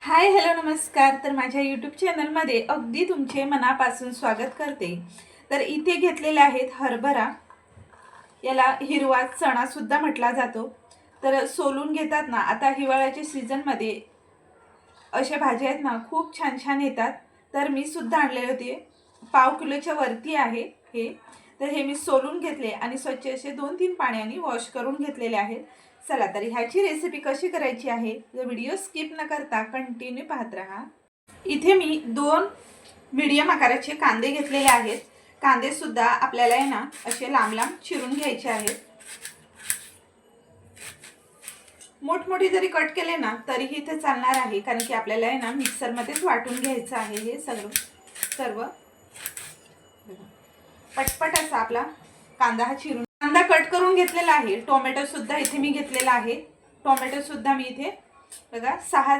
Hi hello नमस्कार. तर माझ्या यूट्यूब चॅनलमध्ये अगदी तुमचे मनापासून स्वागत करते. तर इथे घेतलेले आहेत हरभरा, याला हिरवा चणासुद्धा म्हटला जातो. तर सोलून घेतात ना, आता हिवाळ्याच्या सीझनमध्ये अशा भाज्या आहेत ना, खूप छान छान येतात. तर मी सुद्धा आणलेले होते, 1/2 किलोच्या वरती आहे हे. तर हे मी सोलून घेतले आणि स्वच्छ असे 2-3 पाण्याने वॉश करून घेतलेले आहेत. चला तर ह्याची रेसिपी कशी करायची आहे, व्हिडिओ स्किप न करता कंटिन्यू पाहत राहा. इथे मी 2 मीडियम आकाराचे कांदे घेतलेले आहेत. कांदे सुद्धा आपल्याला आहे ना असे लांब लांब चिरून घ्यायचे आहेत. मोठमोठी जरी कट केले ना तरीही ते चालणार आहे, कारण की आपल्याला आहे ना मिक्सरमध्येच वाटून घ्यायचं आहे हे सर्व. पटपट असा आपला कांदा हा चिरून कांदा कट करून घेतलेला आहे. टोमॅटो सुद्धा इथे मी घेतलेला आहे. टोमॅटो सुद्धा मी इथे बघा 6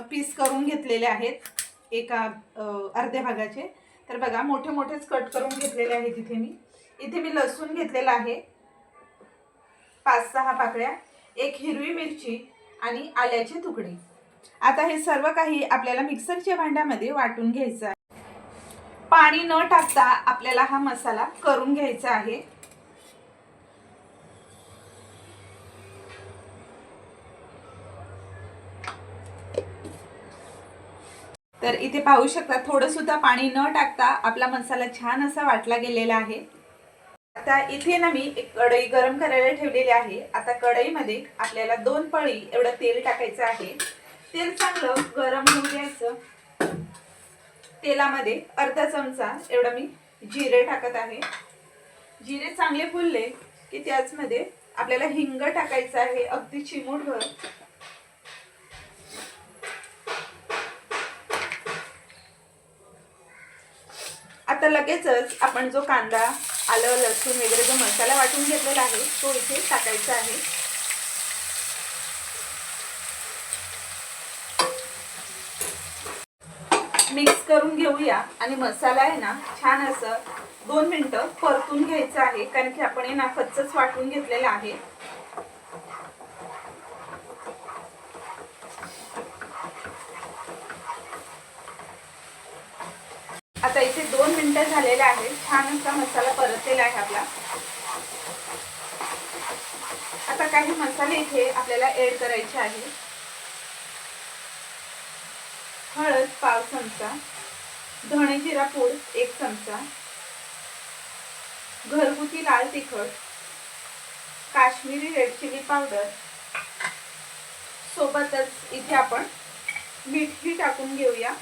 पीस करून घेतलेले आहेत, एका अर्ध्या भागाचे. तर बघा मोठे मोठेच कट करून घेतलेले आहेत. इथे मी लसूण घेतलेला आहे 5-6 पाकळ्या, एक हिरवी मिरची आणि आल्याचे तुकडे. आता हे सर्व काही आपल्याला मिक्सरच्या भांड्यामध्ये वाटून घ्यायचं आहे. पाणी न टाकता आपल्याला हा मसाला करून घ्यायचा आहे. तर इथे पाहू शकता, थोडं सुद्धा पाणी न टाकता आपला मसाला छान असा वाटला गेलेला आहे. आता इथे ना मी एक कढई गरम करायला ठेवलेली आहे. आता कढईमध्ये आपल्याला 2 पळी एवढं तेल टाकायचं आहे. तेल चांगलं गरम होऊ द्यायचं. तेलामध्ये अर्धा चमचा एवढं मी जिरे टाकत आहे. जिरे चांगले फुलले की त्याचमध्ये आपल्याला हिंग टाकायचं आहे, अगदी चिमूटभर. आता लगेचच आपण जो कांदा, आलं, लसूण वगैरे जो मसाला वाटून घेतलेला आहे तो इथे टाकायचा आहे. मिक्स करून घेऊया आणि मसाला आहे ना छान असं 2 मिनिटं परतून घ्यायचं आहे, कारण की आपण हे ना कच्चच वाटून घेतलेलं आहे. आता इथे 2 मिनिटं झालेले आहेत. छान असा मसाला परतलेला आहे आपला. आता काही मसाले इथे आपल्याला ऍड करायचे आहे. हळद 1/2 चमचा, धणे जिरा पूड 1 चमचा, घरगुती लाल तिखट, काश्मीरी रेड चिली पावडर, सोबतच इथे आपण मीठही टाकून घेऊया.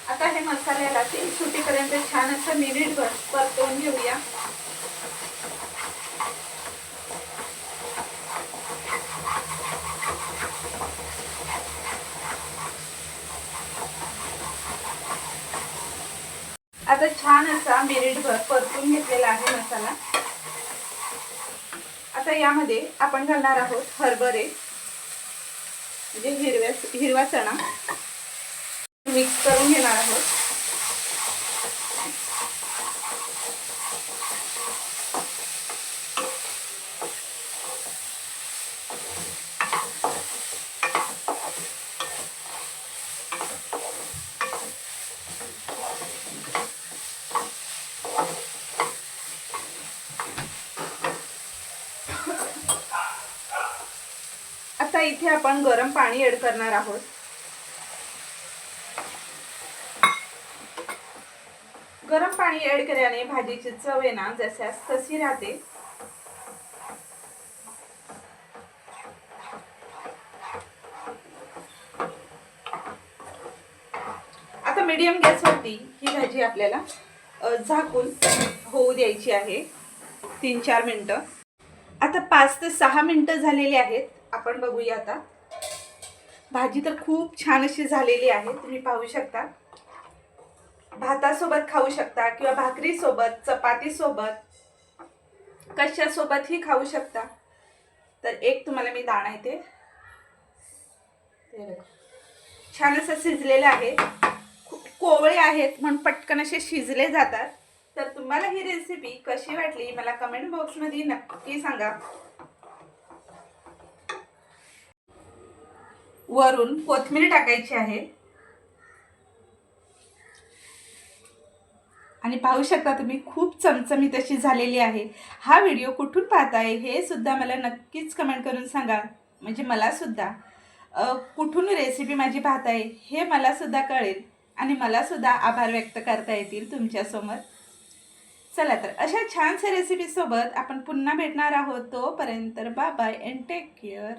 आता हे मसाल्याला तेल सुटेपर्यंत छान असं मिनिटभर परतवून घेऊया. आता छान असा मिनिटभर परतून घेतलेला आहे मसाला. आता यामध्ये आपण घालणार आहोत हरभरे, म्हणजे हिरवा चणा. मिक्स करून घेणार आहोत. आता इथे आपण गरम पाणी ऍड करणार आहोत. गरम पाणी ऍड केल्याने भाजीची चव आहे ना जशास तशी राहते. आता मीडियम गॅसवरती ही भाजी आपल्याला झाकून होऊ द्यायची आहे 3-4 मिनिटं. आता 5 ते 6 मिनिटं झालेली आहेत. आपण बघूया. आता भाजी तर खूप छान अशी झालेली आहे. तुम्ही पाहू शकता. भातासोबत खाऊ शकता किंवा भाकरी सोबत, चपाती सोबत, कशा सोबतही खाऊ शकता. तर एक तुम्हाला मी दाणा इथे छान असं शिजलेलं आहे. कोवळे आहेत म्हणून पटकन असे शिजले जातात. तर तुम्हाला ही रेसिपी कशी वाटली मला कमेंट बॉक्समध्ये नक्की सांगा. वरून कोथिंबीर टाकायची आहे आणि पाहू शकता तुम्ही खूप चमचमीत अशी झालेली आहे। हा व्हिडिओ कुठून पाहताय हे सुद्धा मला नक्कीच कमेंट करून सांगा, म्हणजे मला सुद्धा कुठून रेसिपी माझी पाहताय हे मला सुद्धा कळेल आणि मला सुद्धा आभार व्यक्त करता येतील तुमच्यासमोर। चला तर अशा छानशा रेसिपी सोबत आपण पुन्हा भेटणार आहोत। तोपर्यंत bye bye and take care.